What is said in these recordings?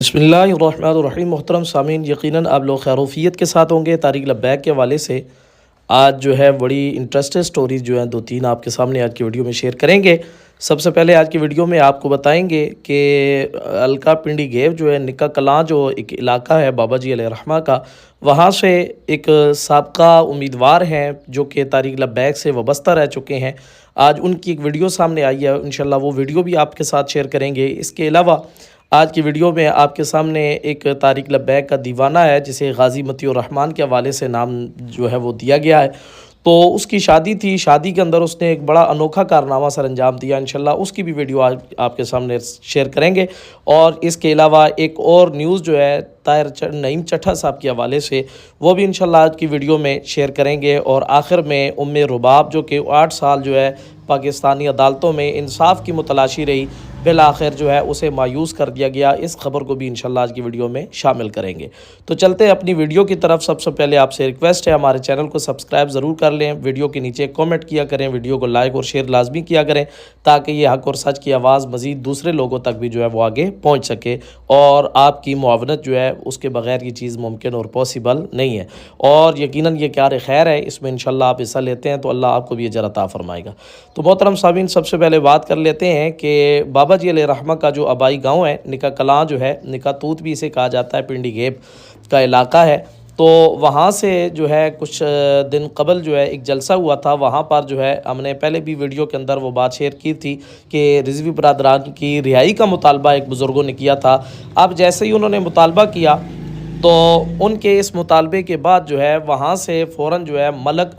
बिस्मिल्लाहिर्रहमानिर्रहीम। मोहतरम सामीन, यकीनन आप लोग खैरोफियत के साथ होंगे। तारिक लब्बैक के हवाले से आज जो है बड़ी इंटरेस्टेड स्टोरीज जो हैं दो तीन आपके सामने आज की वीडियो में शेयर करेंगे। सबसे पहले आज की वीडियो में आपको बताएंगे कि अलका पिंडी गेव जो है निक्का कलां जो एक इलाका है बाबा जी अलैहि रहमा का, वहाँ से एक साबका उम्मीदवार हैं जो कि तारिक लब्बैक से वाबस्ता रह चुके हैं। आज उनकी एक वीडियो सामने आई है, इंशाल्लाह वो वीडियो भी आपके साथ शेयर करेंगे। इसके अलावा आज की वीडियो में आपके सामने एक तारिक लब्बैक का दीवाना है जिसे गाजी मतीउर रहमान के हवाले से नाम जो है वो दिया गया है। तो उसकी शादी थी, शादी के अंदर उसने एक बड़ा अनोखा कारनामा सर अंजाम दिया। इंशाल्लाह उसकी भी वीडियो आज आपके सामने शेयर करेंगे। और इसके अलावा एक और न्यूज़ जो है ताहिर नईम चट्ठा साहब के हवाले से, वो भी इंशाल्लाह आज की वीडियो में शेयर करेंगे। और आखिर में उम्मे रुबाब जो कि 8 साल जो है पाकिस्तानी अदालतों में इंसाफ की मुतलाशी रही, बिल आखिर जो है उसे मायूस कर दिया गया। इस खबर को भी इंशाल्लाह आज की वीडियो में शामिल करेंगे। तो चलते हैं अपनी वीडियो की तरफ। सबसे पहले आपसे रिक्वेस्ट है, हमारे चैनल को सब्सक्राइब ज़रूर कर लें, वीडियो के नीचे कमेंट किया करें, वीडियो को लाइक और शेयर लाजमी किया करें ताकि ये हक़ और सच की आवाज़ मज़ीद दूसरे लोगों तक भी जो है वो आगे पहुँच सके। और आपकी मुआवनत जो है उसके बग़ैर ये चीज़ मुमकिन और पॉसिबल नहीं है। और यकीनन ये कार खैर है, इसमें इंशाल्लाह आप हिस्सा लेते हैं तो अल्लाह आपको भी अजर अता फ़रमाएगा। तो मोहतरम सामीन, सबसे पहले बात कर लेते हैं कि बाबा जी अलैहि रहमा का जो आबाई गांव है निक्का कलां जो है, निक्का तूत भी इसे कहा जाता है, पिंडी गेब का इलाका है। तो वहाँ से जो है कुछ दिन कबल जो है एक जलसा हुआ था। वहाँ पर जो है हमने पहले भी वीडियो के अंदर वो बात शेयर की थी कि रिजवी बरादरान की रिहाई का मुतालबा एक बुज़ुर्गों ने किया था। अब जैसे ही उन्होंने मुतालबा किया तो उनके इस मुतालबे के बाद जो है वहाँ से फ़ौरन जो है मलक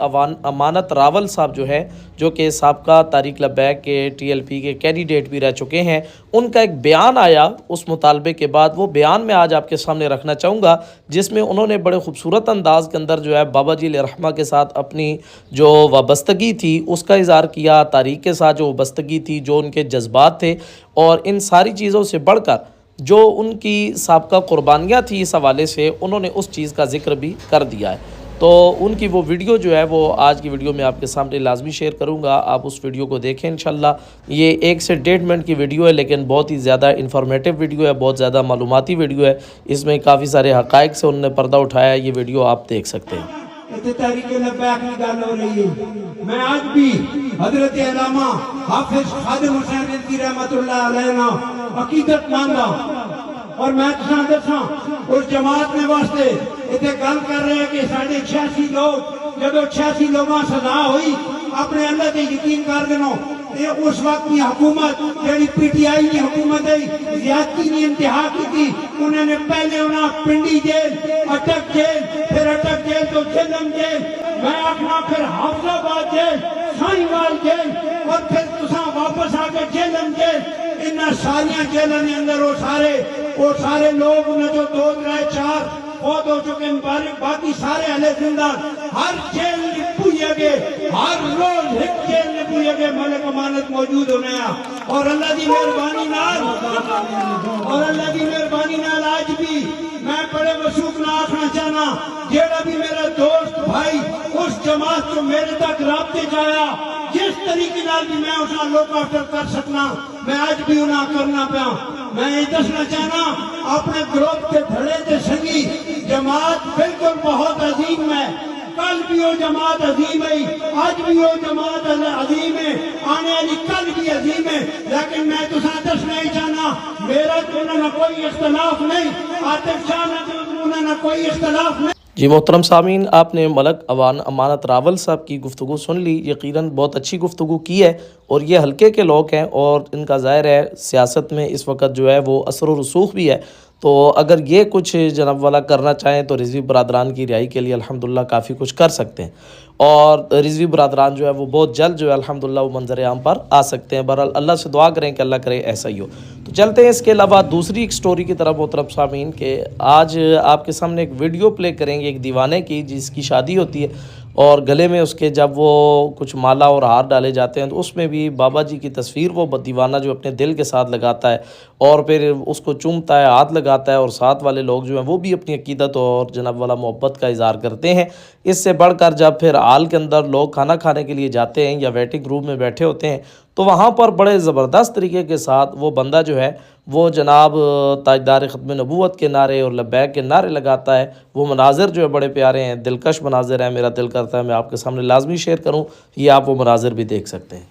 अमानत रावल साहब जो है, जो कि साबका तारिक लब्बैक के TLP के कैंडिडेट भी रह चुके हैं, उनका एक बयान आया उस मुतालबे के बाद। वो बयान मैं आज आपके सामने रखना चाहूँगा जिसमें उन्होंने बड़े खूबसूरत अंदाज के अंदर जो है बाबा जी अलैहि रहमा के साथ अपनी जो वाबस्तगी थी उसका इज़हार किया, तारीख के साथ जो वाबस्तगी थी, जो उनके जज्बात थे, और इन सारी चीज़ों से बढ़कर जो उनकी साबका कुर्बानियाँ थी इस हवाले से उन्होंने उस चीज़ का ज़िक्र भी कर दिया है। तो उनकी वो वीडियो जो है वो आज की वीडियो में आपके सामने लाजमी शेयर करूंगा, आप उस वीडियो को देखें इंशाल्लाह। ये 1 से 1.5 मिनट की वीडियो है लेकिन बहुत ही ज़्यादा इन्फॉर्मेटिव वीडियो है, बहुत ज़्यादा मालूमाती वीडियो है। इसमें काफ़ी सारे हक़ाइक़ से उन्होंने पर्दा उठाया है। ये वीडियो आप देख सकते हैं। तारिक लब्बैक की गल हो रही है। मैं आज भी हजरत अल्लामा हाफिज खादिम हुसैन रिज़वी रहमतुल्लाह अलैह ना अकीदत मानदा। और मैं तुहां दसां उस जमात ने वास्ते इतने गल कर रहे हैं कि साढ़े 86 लोग जब 86 लोगों सजा हुई अपने अल्लाह से यकीन कर देनो। ये उस वक्त की हुकूमत जी PTI की हुकूमत है, ज्यादती ने इंतहा की थी। उन्होंने पहले उन्हें पिंडी जेल, अटक जेल, फिर अटक जेल तो झेलम जेल, मैं आखना फिर हाफिजाबाद जेल, साहिवाल जेल, और फिर तुसा वापस आके झेलम जेल। इन सारिया जेलों के अंदर वो सारे लोग उन्हें जो 2 3 4 बहुत हो चुके हैं, बाकी सारे हले जिंदा। हर जेल हर रोज एक जेल ने मलक अमानत मौजूद होने और अल्लाह की मेहरबानी नाल आज भी मैं बड़े वसूख ना आखना चाहना, जेड़ा भी मेरा दोस्त भाई उस जमात जो मेरे तक राब्ते जाया जिस तरीके नाल भी मैं उसका लुक आफ्टर कर सकना मैं आज भी उन्हें करना पाया। मैं ये दसना चाहना अपने ग्रुप के धड़े से संगी जमात बिल्कुल बहुत अजीम है। कल भी वो जमात अजीम है, आज भी वो जमात अजीम है, आने वाली कल भी अजीम है। लेकिन मैं तुसा दसना ही चाहना मेरा तो उन्होंने कोई इख्तलाफ नहीं, आतिफ शाह ने तो उन्होंने कोई इख्तलाफ नहीं। जी मोहतरम सामीन, आपने मलक अमानत रावल साहब की गुफ्तगू सुन ली। यकीनन बहुत अच्छी गुफ्तगू की है और ये हल्के के लोग हैं और इनका ज़ाहिर है सियासत में इस वक्त जो है वो असर व रसूख भी है। तो अगर ये कुछ जनाब वाला करना चाहें तो रिजवी बरादरान की रिहाई के लिए अल्हम्दुलिल्लाह काफ़ी कुछ कर सकते हैं और रिजवी बरादरान जो है वो बहुत जल्द जो है अल्हम्दुलिल्लाह वो मंजर आम पर आ सकते हैं। बहरहाल अल्लाह से दुआ करें कि अल्लाह करे ऐसा ही हो। तो चलते हैं इसके अलावा दूसरी एक स्टोरी की तरफ मोहतरम सामीन के आज आपके सामने एक वीडियो प्ले करेंगे एक दीवाने की जिसकी शादी होती है और गले में उसके जब वो कुछ माला और हार डाले जाते हैं तो उसमें भी बाबा जी की तस्वीर वो दीवाना जो अपने दिल के साथ लगाता है और फिर उसको चूमता है, हाथ लगाता है और साथ वाले लोग जो हैं वो भी अपनी अकीदत और जनाब वाला मोहब्बत का इज़हार करते हैं। इससे बढ़कर जब फिर हाल के अंदर लोग खाना खाने के लिए जाते हैं या वेटिंग रूम में बैठे होते हैं तो वहाँ पर बड़े ज़बरदस्त तरीके के साथ वो बंदा जो है وہ جناب تاجدار ختم نبوت کے نعرے اور لبیک کے نعرے لگاتا ہے، وہ مناظر جو ہے بڑے پیارے ہیں، دلکش مناظر ہیں، میرا دل کرتا ہے میں آپ کے سامنے لازمی شیئر کروں، یہ آپ وہ مناظر بھی دیکھ سکتے ہیں۔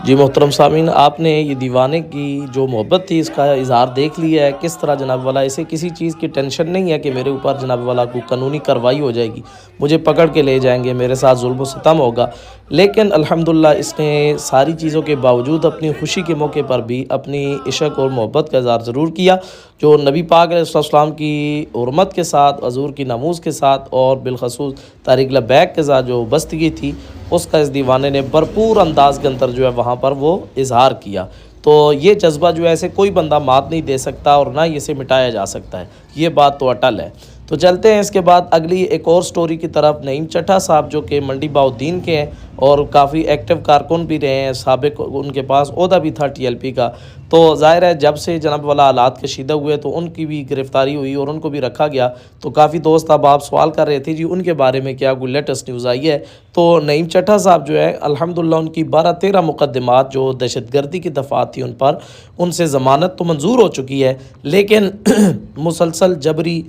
جی محترم سامعین، آپ نے یہ دیوانے کی جو محبت تھی اس کا اظہار دیکھ لیا ہے، کس طرح جناب والا اسے کسی چیز کی ٹینشن نہیں ہے کہ میرے اوپر جناب والا کو قانونی کارروائی ہو جائے گی، مجھے پکڑ کے لے جائیں گے، میرے ساتھ ظلم و ستم ہوگا، لیکن الحمدللہ اس نے ساری چیزوں کے باوجود اپنی خوشی کے موقع پر بھی اپنی عشق اور محبت کا اظہار ضرور کیا، جو نبی پاک علیہ السلام کی حرمت کے ساتھ، حضور کی ناموس کے ساتھ اور بالخصوص طریق لبیک کے ساتھ جو بستگی تھی اس کا اس دیوانے نے بھرپور انداز کے اندر جو ہے وہاں پر وہ اظہار کیا۔ تو یہ جذبہ جو ہے ایسے کوئی بندہ مات نہیں دے سکتا اور نہ اسے مٹایا جا سکتا ہے، یہ بات تو اٹل ہے۔ تو چلتے ہیں اس کے بعد اگلی ایک اور سٹوری کی طرف۔ نعیم چٹھا صاحب جو کہ منڈی بہاؤالدین کے ہیں اور کافی ایکٹیو کارکن بھی رہے ہیں، سابق ان کے پاس عہدہ بھی تھا ٹی ایل پی کا، تو ظاہر ہے جب سے جناب والا حالات کشیدہ ہوئے تو ان کی بھی گرفتاری ہوئی اور ان کو بھی رکھا گیا، تو کافی دوست اب آپ سوال کر رہے تھے جی ان کے بارے میں کیا کوئی لیٹسٹ نیوز آئی ہے۔ تو نعیم چٹھا صاحب جو ہے الحمدللہ ان کی 12-13 مقدمات جو دہشت گردی کی دفعات تھی ان پر، ان سے ضمانت تو منظور ہو چکی ہے، لیکن مسلسل جبری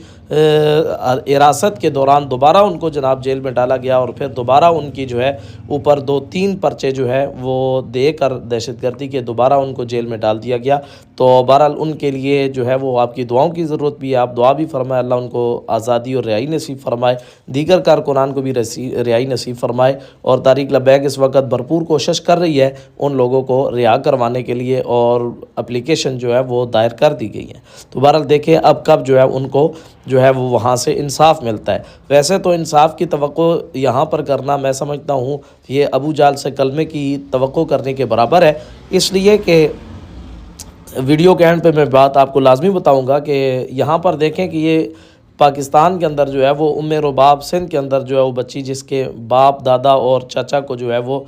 حراست کے دوران دوبارہ ان کو جناب جیل میں ڈالا گیا اور پھر دوبارہ ان کی جو ہے اوپر 2-3 پرچے جو ہے وہ دے کر دہشت گردی کے دوبارہ ان کو جیل میں ڈال دیا گیا۔ تو بہرحال ان کے لیے جو ہے وہ آپ کی دعاؤں کی ضرورت بھی ہے، آپ دعا بھی فرمائے اللہ ان کو آزادی اور رہائی نصیب فرمائے، دیگر کارکنان کو بھی رہائی نصیب فرمائے، اور طریق لبیک اس وقت بھرپور کوشش کر رہی ہے ان لوگوں کو رہا کروانے کے لیے اور اپلیکیشن جو ہے وہ دائر کر دی گئی ہے۔ تو بہرحال دیکھیں اب کب جو ہے ان کو جو ہے وہ وہاں سے انصاف ملتا ہے۔ ویسے تو انصاف کی توقع یہاں پر کرنا میں سمجھتا ہوں یہ ابو جال سے کلمے کی توقع کرنے کے برابر ہے، اس لیے کہ ویڈیو کے اینڈ پہ میں بات آپ کو لازمی بتاؤں گا کہ یہاں پر دیکھیں کہ یہ پاکستان کے اندر جو ہے وہ رباب سندھ کے اندر جو ہے وہ بچی جس کے باپ دادا اور چچا کو جو ہے وہ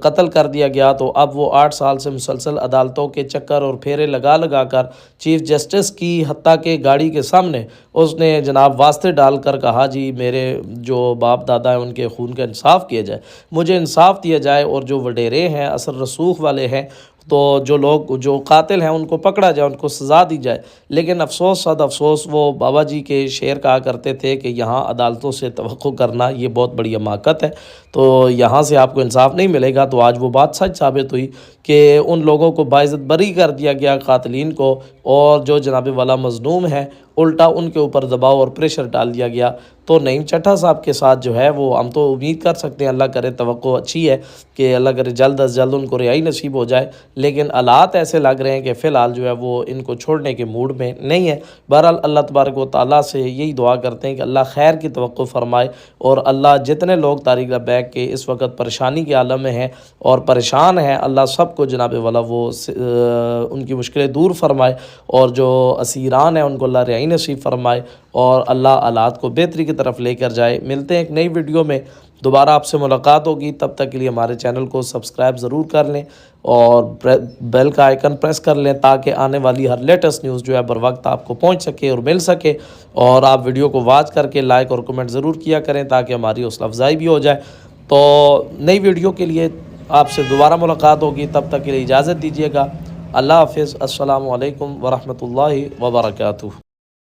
قتل کر دیا گیا، تو اب وہ 8 سال سے مسلسل عدالتوں کے چکر اور پھیرے لگا کر چیف جسٹس کی حتیٰ کہ گاڑی کے سامنے اس نے جناب واسطے ڈال کر کہا جی میرے جو باپ دادا ہیں ان کے خون کا انصاف کیا جائے، مجھے انصاف دیا جائے، اور جو وڈیرے ہیں اثر رسوخ والے ہیں تو جو لوگ جو قاتل ہیں ان کو پکڑا جائے، ان کو سزا دی جائے۔ لیکن افسوس صد افسوس وہ بابا جی کے شعر کہا کرتے تھے کہ یہاں عدالتوں سے توقع کرنا یہ بہت بڑی حماقت ہے، تو یہاں سے آپ کو انصاف نہیں ملے گا۔ تو آج وہ بات سچ ثابت ہوئی کہ ان لوگوں کو باعزت بری کر دیا گیا، قاتلین کو، اور جو جناب والا مظلوم ہے الٹا ان کے اوپر دباؤ اور پریشر ڈال دیا گیا۔ تو نعیم چٹھا صاحب کے ساتھ جو ہے وہ ہم تو امید کر سکتے ہیں، اللہ کرے توقع اچھی ہے کہ اللہ کرے جلد از جلد ان کو رہائی نصیب ہو جائے، لیکن حالات ایسے لگ رہے ہیں کہ فی الحال جو ہے وہ ان کو چھوڑنے کے موڈ میں نہیں ہے۔ بہرحال اللہ تبارک و تعالیٰ سے یہی دعا کرتے ہیں کہ اللہ خیر کی توقع فرمائے، اور اللہ جتنے لوگ طریق لبیک کے اس وقت پریشانی کے عالم میں ہیں اور پریشان ہیں، اللہ سب کو جناب والا وہ ان کی مشکلیں دور فرمائے، اور جو اسیران ہیں ان کو اللہ رہائی نصیب فرمائے، اور اللہ حالات کو بہتری کی طرف لے کر جائے۔ ملتے ہیں ایک نئی ویڈیو میں، دوبارہ آپ سے ملاقات ہوگی، تب تک کے لیے ہمارے چینل کو سبسکرائب ضرور کر لیں اور بیل کا آئیکن پریس کر لیں تاکہ آنے والی ہر لیٹسٹ نیوز جو ہے بر وقت آپ کو پہنچ سکے اور مل سکے، اور آپ ویڈیو کو واچ کر کے لائک اور کمنٹ ضرور کیا کریں تاکہ ہماری حوصلہ افزائی بھی ہو جائے۔ تو نئی ویڈیو کے لیے آپ سے دوبارہ ملاقات ہوگی، تب تک کے لیے اجازت دیجیے گا۔ اللہ حافظ، السلام علیکم ورحمۃ اللہ وبرکاتہ۔